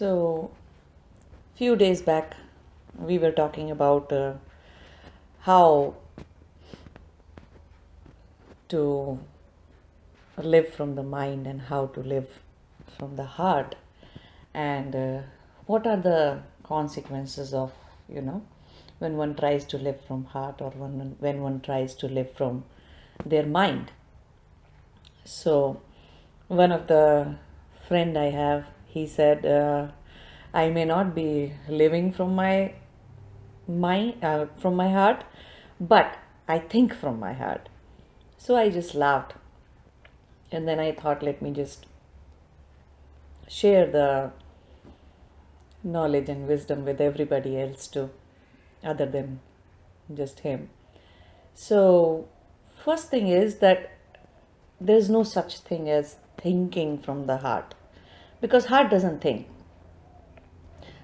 So, few days back, we were talking about how to live from the mind and how to live from the heart, and what are the consequences of when one tries to live from heart, or when one tries to live from their mind. So, one of the friend I have, he said, I may not be living from my from my heart, but I think from my heart. So I just laughed, and then I thought, let me just share the knowledge and wisdom with everybody else too, other than just him. So, first thing is that there's no such thing as thinking from the heart, because heart doesn't think,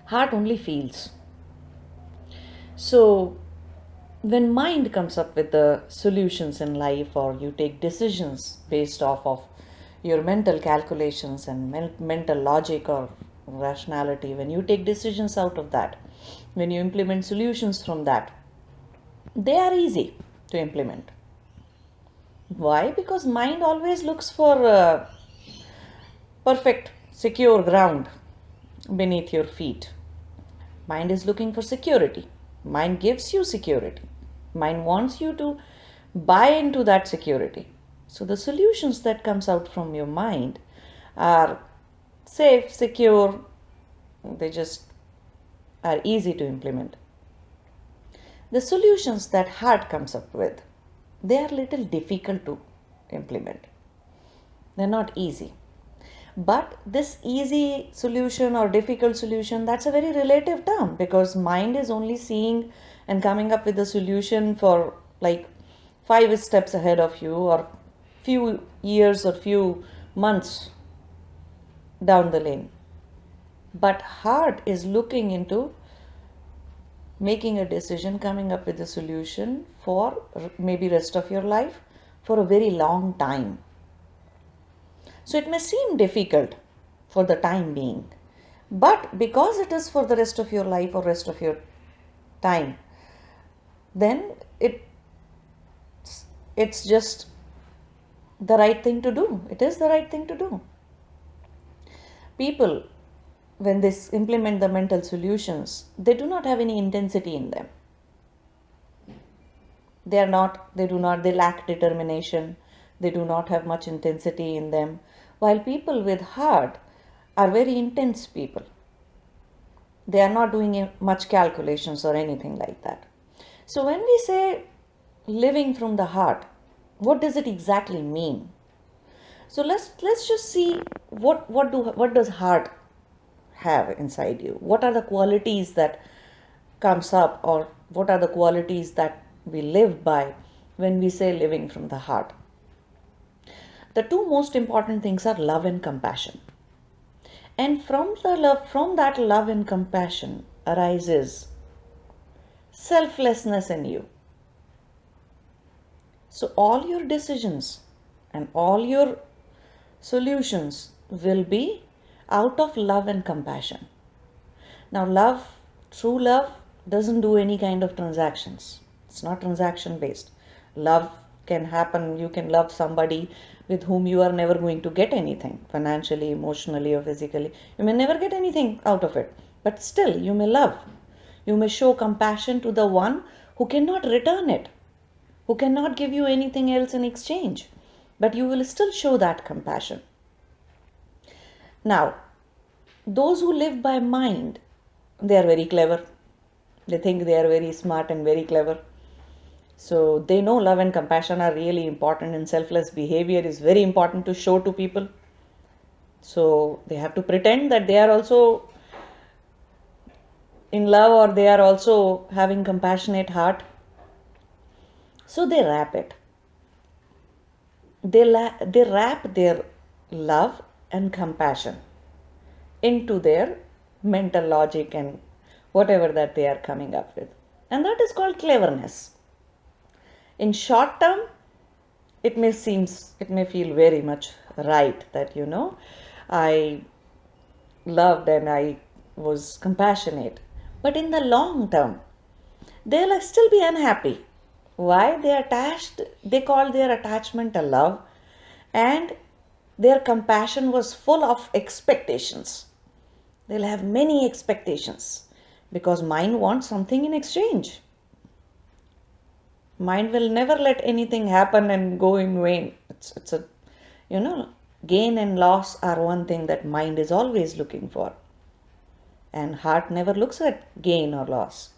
heart only feels. So, when mind comes up with the solutions in life, or you take decisions based off of your mental calculations and mental logic or rationality, when you take decisions out of that, when you implement solutions from that, they are easy to implement. Why? Because mind always looks for perfect, secure ground beneath your feet. Mind is looking for security. Mind gives you security. Mind wants you to buy into that security. So the solutions that comes out from your mind are safe, secure. They just are easy to implement. The solutions that heart comes up with, they are little difficult to implement. They're not easy. But this easy solution or difficult solution, that's a very relative term, because mind is only seeing and coming up with a solution for like 5 steps ahead of you, or few years or few months down the lane. But heart is looking into making a decision, coming up with a solution for maybe rest of your life, for a very long time. So it may seem difficult for the time being, but because it is for the rest of your life or rest of your time, then it's just the right thing to do. It is the right thing to do. People, when they implement the mental solutions, they do not have any intensity in them. They lack determination. They do not have much intensity in them. While people with heart are very intense people. They are not doing much calculations or anything like that. So when we say living from the heart, what does it exactly mean? So let's just see what does heart have inside you? What are the qualities that comes up, or what are the qualities that we live by when we say living from the heart? The two most important things are love and compassion. And from that love and compassion arises selflessness in you. So all your decisions and all your solutions will be out of love and compassion. Now, true love doesn't do any kind of transactions. It's not transaction based. Love can happen. You can love somebody with whom you are never going to get anything financially, emotionally, or physically. You may never get anything out of it, but still you may love. You may show compassion to the one who cannot return it, who cannot give you anything else in exchange, but you will still show that compassion. Now, those who live by mind, they are very clever. They think they are very smart and very clever. So they know love and compassion are really important, and selfless behavior is very important to show to people. So they have to pretend that they are also in love, or they are also having compassionate heart. So they wrap it. They wrap their love and compassion into their mental logic and whatever that they are coming up with. And that is called cleverness. In short term, it may feel very much right that, I loved and I was compassionate. But in the long term, they'll still be unhappy. Why? They call their attachment a love, and their compassion was full of expectations. They'll have many expectations because mind wants something in exchange. Mind will never let anything happen and go in vain. It's a, you know, gain and loss are one thing that mind is always looking for. And heart never looks at gain or loss.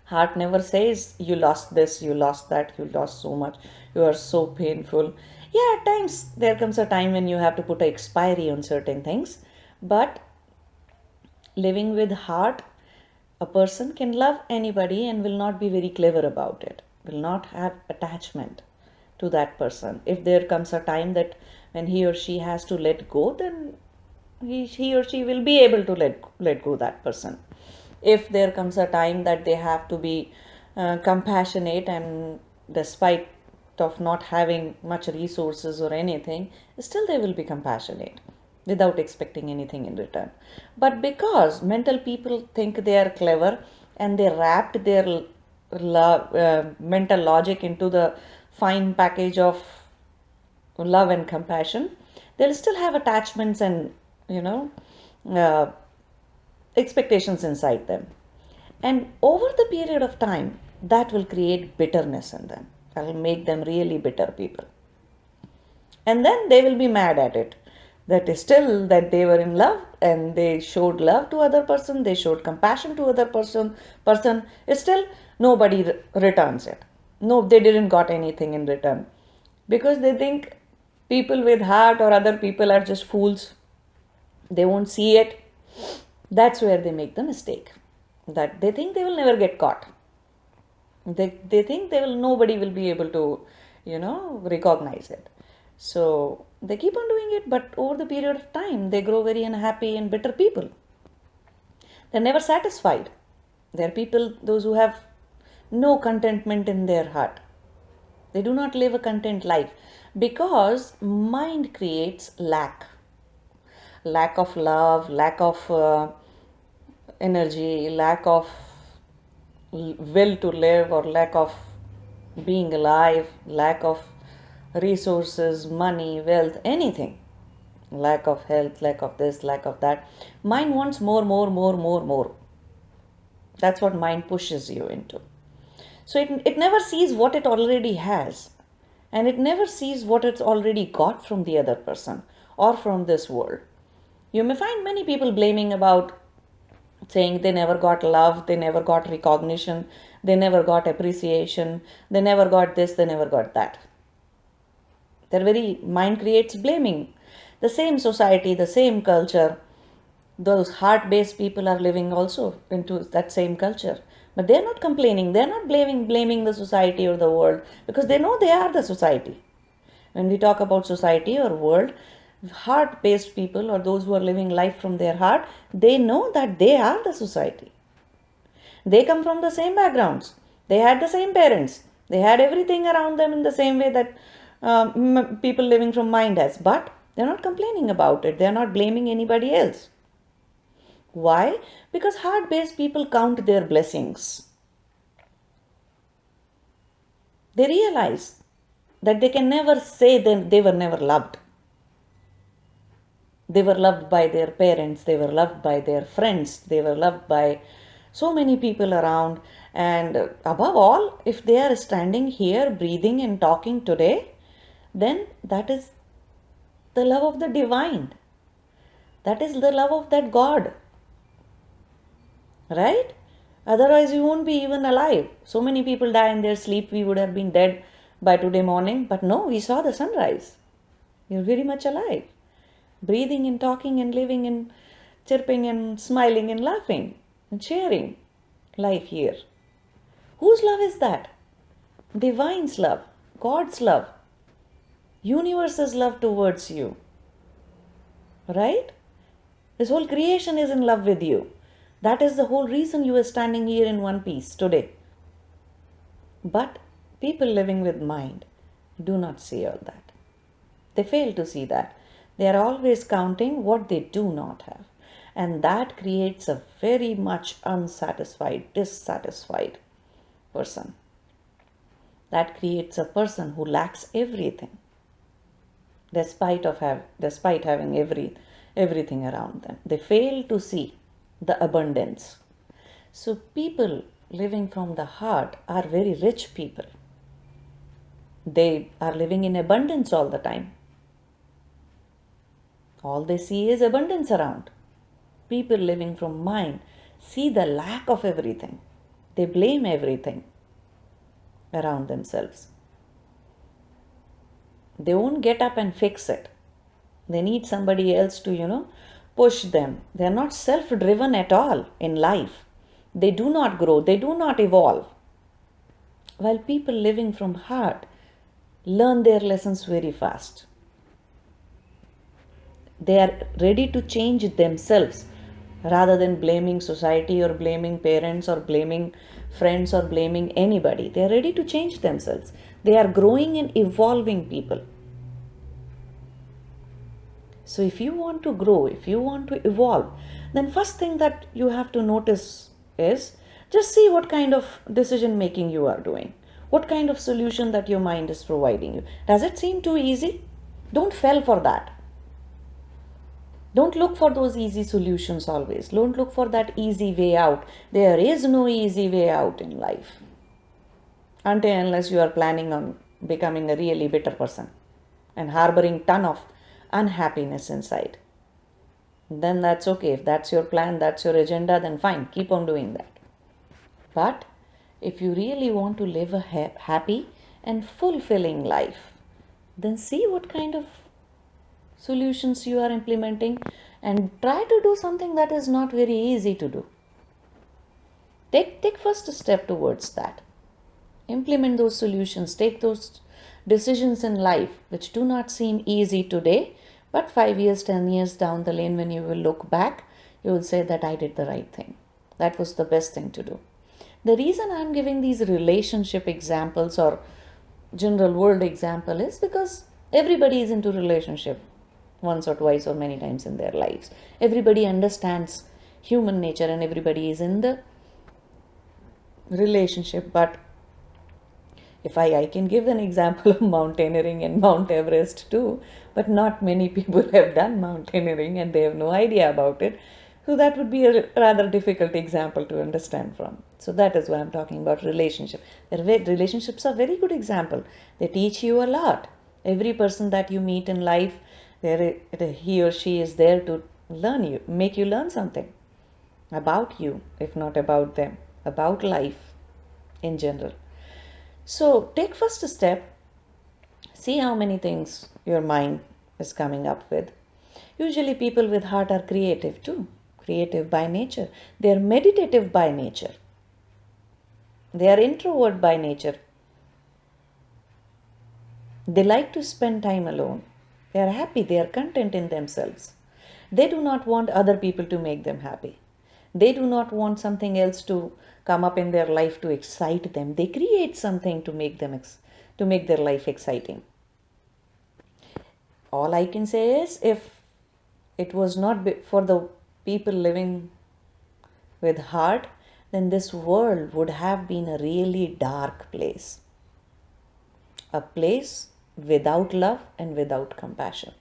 Heart never says, you lost this, you lost that, you lost so much, you are so painful. Yeah, at times there comes a time when you have to put an expiry on certain things. But living with heart, a person can love anybody and will not be very clever about it, will not have attachment to that person. If there comes a time that when he or she has to let go, then he or she will be able to let go that person. If there comes a time that they have to be compassionate, and despite of not having much resources or anything, still they will be compassionate without expecting anything in return. But because mental people think they are clever and they wrapped their mental logic into the fine package of love and compassion, they'll still have attachments and uh, expectations inside them. And over the period of time, that will create bitterness in them. That will make them really bitter people. And then they will be mad at it. That is still that they were in love and they showed love to other person, they showed compassion to other person. Still nobody returns it. No, they didn't got anything in return. Because they think people with heart or other people are just fools. They won't see it. That's where they make the mistake. That they think they will never get caught. They think nobody will be able to, recognize it. So they keep on doing it, but over the period of time, they grow very unhappy and bitter people. They're never satisfied. They're people, those who have no contentment in their heart. They do not live a content life because mind creates lack. Lack of love, lack of energy, lack of will to live, or lack of being alive, lack of resources, money, wealth, anything. Lack of health, lack of this, lack of that. Mind wants more, more, more, more, more. That's what mind pushes you into. So it never sees what it already has, and it never sees what it's already got from the other person or from this world. You may find many people blaming about saying they never got love, they never got recognition, they never got appreciation, they never got this, they never got that. Their very mind creates blaming. The same society, the same culture, those heart-based people are living also into that same culture. But they're not complaining, they're not blaming the society or the world, because they know they are the society. When we talk about society or world, heart-based people or those who are living life from their heart, they know that they are the society. They come from the same backgrounds. They had the same parents. They had everything around them in the same way that people living from mind has. But they're not complaining about it. They're not blaming anybody else. Why? Because heart-based people count their blessings. They realize that they can never say they were never loved. They were loved by their parents, they were loved by their friends, they were loved by so many people around. And above all, if they are standing here, breathing and talking today, then that is the love of the divine. That is the love of that God. Right? Otherwise, you won't be even alive. So many people die in their sleep, we would have been dead by today morning. But no, we saw the sunrise. You're very much alive. Breathing and talking and living and chirping and smiling and laughing and sharing life here. Whose love is that? Divine's love, God's love, universe's love towards you. Right? This whole creation is in love with you. That is the whole reason you are standing here in one piece today. But people living with mind do not see all that. They fail to see that. They are always counting what they do not have. And that creates a very much unsatisfied, dissatisfied person. That creates a person who lacks everything, despite having everything around them. They fail to see the abundance. So people living from the heart are very rich people. They are living in abundance all the time. All they see is abundance around. People living from mind see the lack of everything. They blame everything around themselves. They won't get up and fix it. They need somebody else to, push them. They are not self-driven at all in life. They do not grow. They do not evolve. While people living from heart learn their lessons very fast. They are ready to change themselves rather than blaming society or blaming parents or blaming friends or blaming anybody. They are ready to change themselves. They are growing and evolving people. So if you want to grow, if you want to evolve, then first thing that you have to notice is just see what kind of decision making you are doing. What kind of solution that your mind is providing you. Does it seem too easy? Don't fall for that. Don't look for those easy solutions always. Don't look for that easy way out. There is no easy way out in life. Unless you are planning on becoming a really bitter person and harboring ton of unhappiness inside. Then that's okay. If that's your plan, that's your agenda, then fine. Keep on doing that. But if you really want to live a happy and fulfilling life, then see what kind of solutions you are implementing and try to do something that is not very easy to do. Take first a step towards that. Implement those solutions. Take those decisions in life which do not seem easy today, but 5 years, 10 years down the lane, when you will look back, you will say that I did the right thing. That was the best thing to do. The reason I'm giving these relationship examples or general world example is because everybody is into relationship once or twice or many times in their lives. Everybody understands human nature and everybody is in the relationship. But if I can give an example of mountaineering and Mount Everest too, but not many people have done mountaineering and they have no idea about it. So that would be a rather difficult example to understand from. So that is why I'm talking about relationship. Relationships are a very good example. They teach you a lot. Every person that you meet in life, he or she is there to make you learn something about you, if not about them, about life in general. So take first a step, see how many things your mind is coming up with. Usually people with heart are creative too, creative by nature. They are meditative by nature. They are introvert by nature. They like to spend time alone. They are happy, they are content in themselves. They do not want other people to make them happy. They do not want something else to come up in their life to excite them. They create something to make their life exciting. All I can say is, if it was not for the people living with heart, then this world would have been a really dark place. A place without love and without compassion.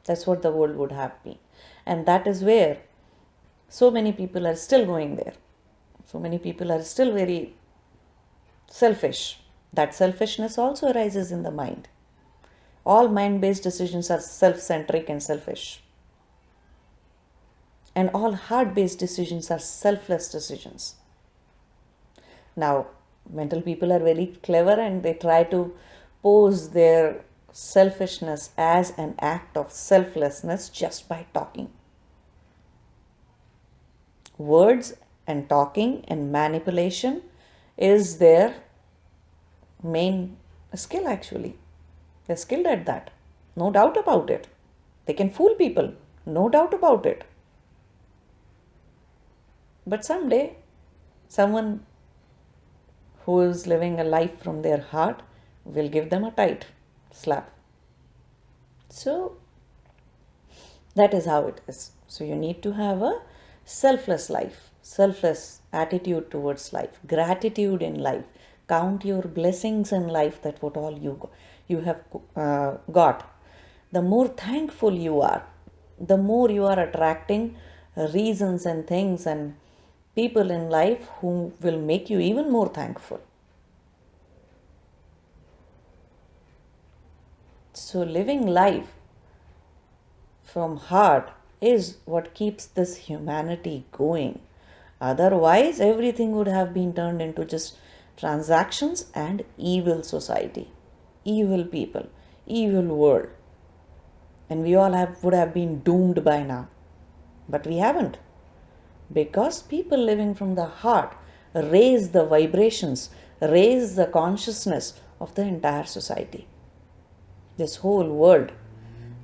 That's what the world would have been. And that is where so many people are still going there. So many people are still very selfish. That selfishness also arises in the mind. All mind-based decisions are self-centric and selfish. And all heart-based decisions are selfless decisions. Now, mental people are very clever and they try to pose their selfishness as an act of selflessness just by talking. Words and talking and manipulation is their main skill actually. They're skilled at that. No doubt about it. They can fool people. No doubt about it. But someday, someone who is living a life from their heart will give them a tight slap. So, That is how it is. So you need to have a selfless life, selfless attitude towards life, gratitude in life. Count your blessings in life, that what all you have got. The more thankful you are, the more you are attracting reasons and things and people in life who will make you even more thankful. So living life from heart is what keeps this humanity going. Otherwise, everything would have been turned into just transactions and evil society, evil people, evil world. And we all would have been doomed by now. But we haven't. Because people living from the heart raise the vibrations, raise the consciousness of the entire society. This whole world.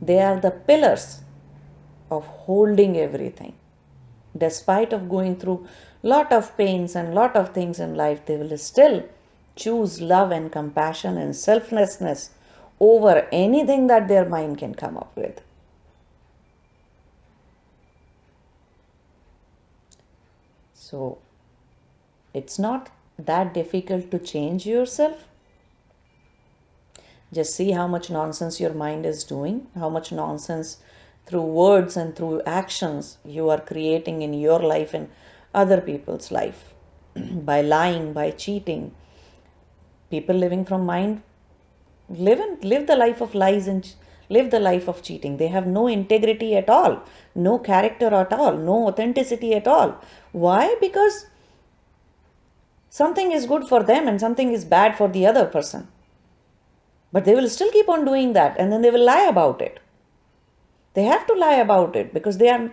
They are the pillars of holding everything. Despite of going through lot of pains and lot of things in life, they will still choose love and compassion and selflessness over anything that their mind can come up with. So it's not that difficult to change yourself. Just see how much nonsense your mind is doing, how much nonsense through words and through actions you are creating in your life and other people's life. By lying, by cheating. People living from mind live the life of lies and live the life of cheating. They have no integrity at all, no character at all, no authenticity at all. Why? Because something is good for them and something is bad for the other person. But they will still keep on doing that, and then they will lie about it. They have to lie about it because they are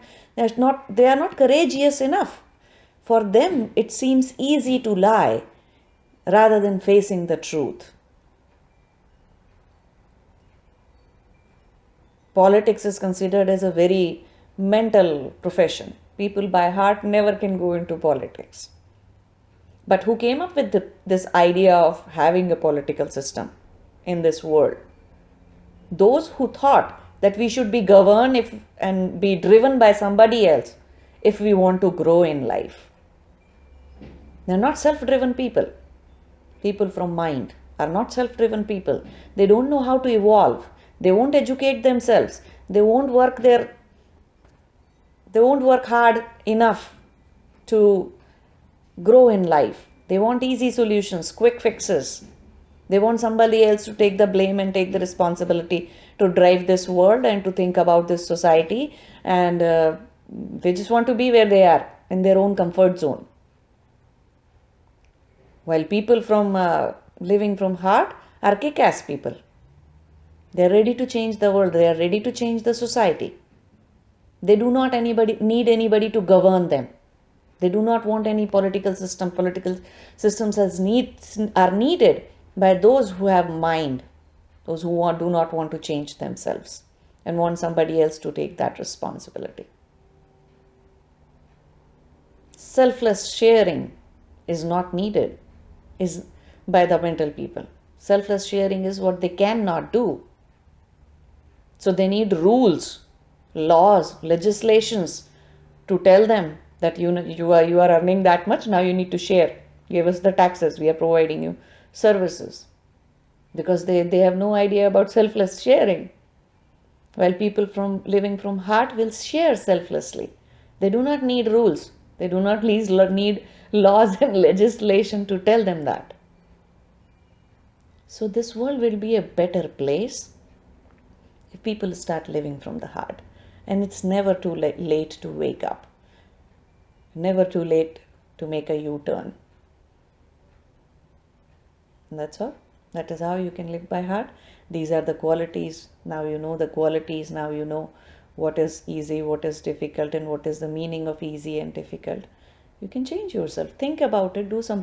not courageous enough. For them, it seems easy to lie rather than facing the truth. Politics is considered as a very mental profession. People by heart never can go into politics. But who came up with this idea of having a political system in this world? Those who thought that we should be governed and be driven by somebody else if we want to grow in life. They're not self-driven people. People from mind are not self-driven people. They don't know how to evolve. They won't educate themselves. They won't work hard enough to grow in life. They want easy solutions, quick fixes. They want somebody else to take the blame and take the responsibility to drive this world and to think about this society. And they just want to be where they are, in their own comfort zone. While people from living from heart are kick-ass people. They are ready to change the world. They are ready to change the society. They do not need anybody to govern them. They do not want any political system. Political systems are needed by those who have mind, those who do not want to change themselves and want somebody else to take that responsibility. Selfless sharing is not needed by the mental people. Selfless sharing is what they cannot do. So they need rules, laws, legislations to tell them that you are earning that much, now you need to share. Give us the taxes, we are providing you services. Because they have no idea about selfless sharing. While people from living from heart will share selflessly. They do not need rules. They do not need laws and legislation to tell them that. So this world will be a better place if people start living from the heart. And it's never too late to wake up. Never too late to make a U-turn. And that's all. That is how you can live by heart. These are the qualities. Now you know the qualities. Now you know what is easy, what is difficult, and what is the meaning of easy and difficult. You can change yourself. Think about it. Do some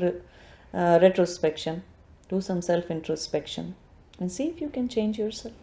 retrospection. Do some self-introspection. And see if you can change yourself.